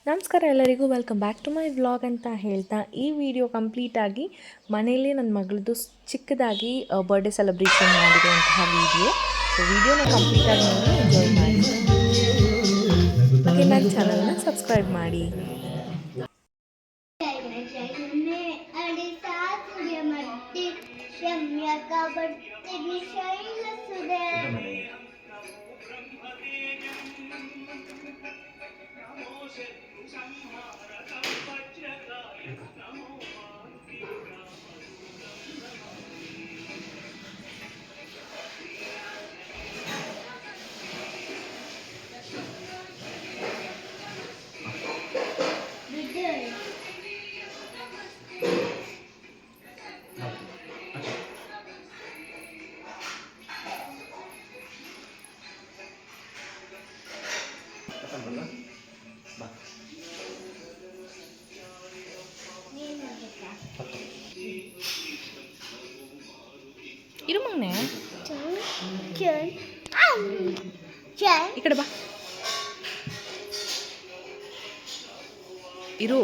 ನಮಸ್ಕಾರ ಎಲ್ಲರಿಗೂ, welcome back to my vlog ಅಂತ ಹೇಳ್ತಾ ಈ ವಿಡಿಯೋ ಕಂಪ್ಲೀಟಾಗಿ ಮನೆಯಲ್ಲಿ ನನ್ನ ಮಗಳದ್ದು ಚಿಕ್ಕದಾಗಿ ಬರ್ಡೇ ಸೆಲೆಬ್ರೇಷನ್ ಮಾಡಿರುವಂತಹ ವಿಡಿಯೋ. ಸೊ ವಿಡಿಯೋನ ಕಂಪ್ಲೀಟಾಗಿ ನೋಡಿ ಎಂಜಾಯ್ ಮಾಡಿ. ಹಾಗೆ ನನ್ನ ಚಾನಲ್ನ ಸಬ್ಸ್ಕ್ರೈಬ್ ಮಾಡಿ. ಇರು ಮಗನೆ, ಈ ಕಡೆ ಬಾ. ಇರು.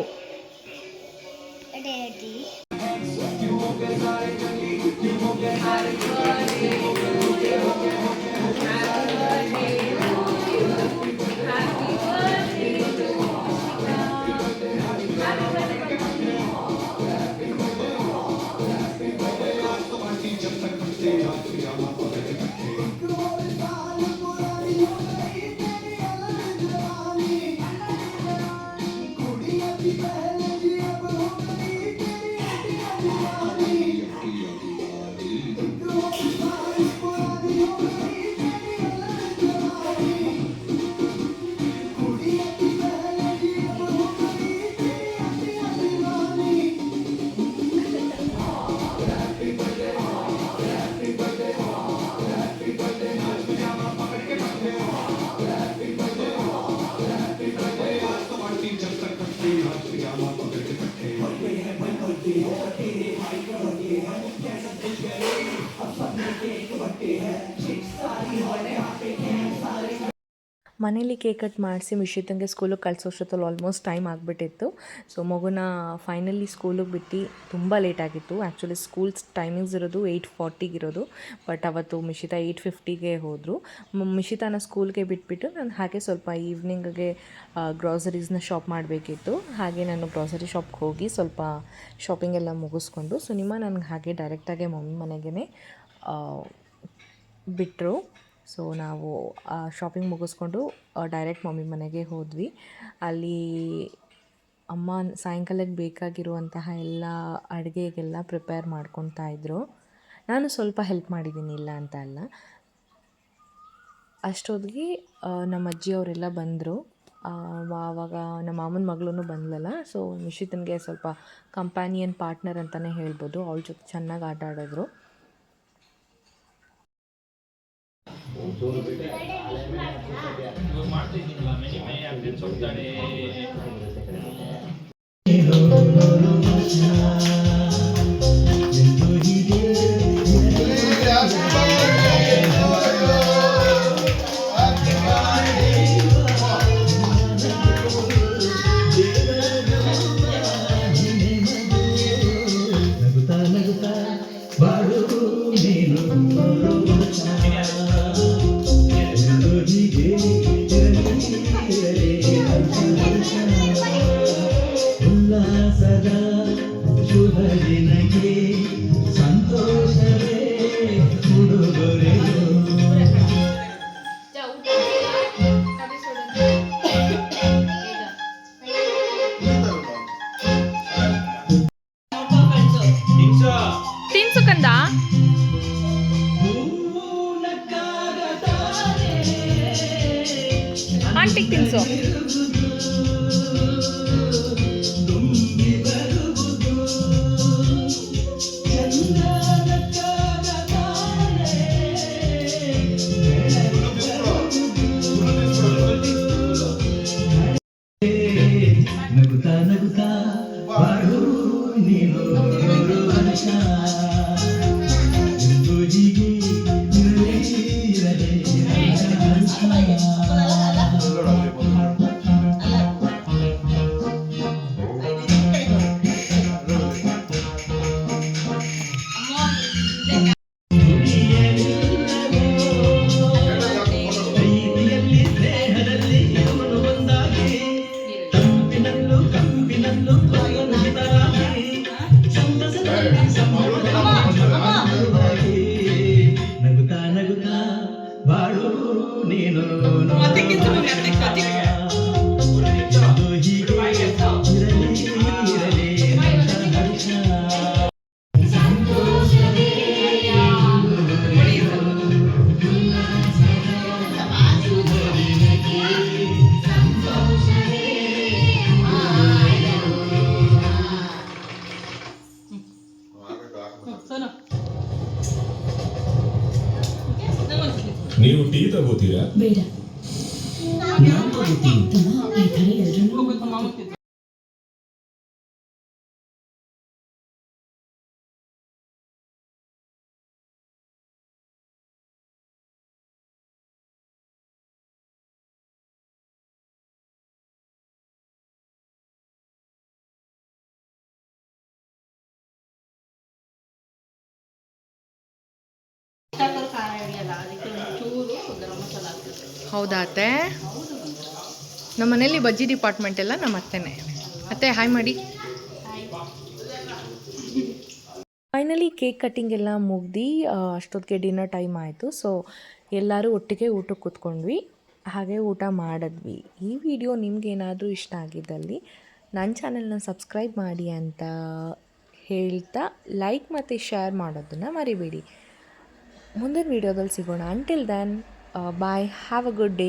ಮನೇಲಿ ಕೇಕ್ ಕಟ್ ಮಾಡಿಸಿ ಮಿಶಿತಂಗೆ ಸ್ಕೂಲಿಗೆ ಕಳಿಸೋಷ್ಟೊತ್ತಲ್ಲಿ ಆಲ್ಮೋಸ್ಟ್ ಟೈಮ್ ಆಗಿಬಿಟ್ಟಿತ್ತು. ಸೊ ಮಗುನ ಫೈನಲಿ ಸ್ಕೂಲಿಗೆ ಬಿಟ್ಟು ತುಂಬ ಲೇಟ್ ಆಗಿತ್ತು. ಆ್ಯಕ್ಚುಲಿ ಸ್ಕೂಲ್ಸ್ ಟೈಮಿಂಗ್ಸ್ ಇರೋದು 8:40 ಇರೋದು, ಬಟ್ ಅವತ್ತು ಮಿಶಿತಾ 8:50ಗೆ ಹೋದರು. ಮಿಶಿತಾನ ಸ್ಕೂಲ್ಗೆ ಬಿಟ್ಬಿಟ್ಟು ನಾನು ಹಾಗೆ ಸ್ವಲ್ಪ ಈವ್ನಿಂಗ್ಗೆ ಗ್ರಾಸರೀಸ್ನ ಶಾಪ್ ಮಾಡಬೇಕಿತ್ತು. ಹಾಗೆ ನಾನು ಗ್ರಾಸರಿ ಶಾಪ್ಗೆ ಹೋಗಿ ಸ್ವಲ್ಪ ಶಾಪಿಂಗ್ ಎಲ್ಲ ಮುಗಿಸ್ಕೊಂಡು ಸುನಿಮಾ ನನಗೆ ಹಾಗೆ ಡೈರೆಕ್ಟಾಗಿ ಮಮ್ಮಿ ಮನೆಗೇ ಬಿಟ್ಟರು. ಸೊ ನಾವು ಶಾಪಿಂಗ್ ಮುಗಿಸ್ಕೊಂಡು ಡೈರೆಕ್ಟ್ ಮಮ್ಮಿ ಮನೆಗೆ ಹೋದ್ವಿ. ಅಲ್ಲಿ ಅಮ್ಮ ಸಾಯಂಕಾಲಕ್ಕೆ ಬೇಕಾಗಿರುವಂತಹ ಎಲ್ಲ ಅಡುಗೆಗೆಲ್ಲ ಪ್ರಿಪೇರ್ ಮಾಡ್ಕೊತಾ ಇದ್ದರು. ನಾನು ಸ್ವಲ್ಪ ಹೆಲ್ಪ್ ಮಾಡಿದ್ದೀನಿ, ಇಲ್ಲ ಅಂತ ಅಲ್ಲ. ಅಷ್ಟೊತ್ತಿಗೆ ನಮ್ಮ ಅಜ್ಜಿಯವರೆಲ್ಲ ಬಂದರು. ಆವಾಗ ನಮ್ಮ ಮಾಮನ ಮಗಳೂ ಬಂದಲಲ್ಲ, ಸೊ ನಿಶಿತನಿಗೆ ಸ್ವಲ್ಪ ಕಂಪ್ಯಾನಿಯನ್ ಪಾರ್ಟ್ನರ್ ಅಂತಲೇ ಹೇಳ್ಬೋದು. ಅವಳ ಜೊತೆ ಚೆನ್ನಾಗಿ ಆಟ ಆಡಿದ್ರು. ತಿನ್ಸು ಕಂದ. ಆಂಟಿಗೆ ತಿನ್ಸು. ತಗೋತೀರಾ? ಬೇಡ, ನಾನು ತಗೋತೀನಿ. ಈ ಥರ ಎಲ್ರನ್ನೂ ಹೌದಾ ಅತ್ತೆ? ನಮ್ಮ ಮನೇಲಿ ಬಜ್ಜಿ ಡಿಪಾರ್ಟ್ಮೆಂಟ್ ಎಲ್ಲ ನಮ್ಮ ಅತ್ತೆನೇ. ಅತ್ತೆ ಹಾಯ್ ಮಾಡಿ. ಫೈನಲಿ ಕೇಕ್ ಕಟ್ಟಿಂಗ್ ಎಲ್ಲ ಮುಗ್ದು ಅಷ್ಟೊತ್ತಿಗೆ ಡಿನ್ನರ್ ಟೈಮ್ ಆಯಿತು. ಸೊ ಎಲ್ಲರೂ ಒಟ್ಟಿಗೆ ಊಟಕ್ಕೆ ಕೂತ್ಕೊಂಡ್ವಿ, ಹಾಗೆ ಊಟ ಮಾಡಿದ್ವಿ. ಈ ವಿಡಿಯೋ ನಿಮ್ಗೇನಾದರೂ ಇಷ್ಟ ಆಗಿದ್ದಲ್ಲಿ ನನ್ನ ಚಾನೆಲ್ನ ಸಬ್ಸ್ಕ್ರೈಬ್ ಮಾಡಿ ಅಂತ ಹೇಳ್ತಾ ಲೈಕ್ ಮತ್ತು ಶೇರ್ ಮಾಡೋದನ್ನು ಮರಿಬೇಡಿ. ಮುಂದಿನ ವಿಡಿಯೋದಲ್ಲಿ ಸಿಗೋಣ. Until then bye, have a good day.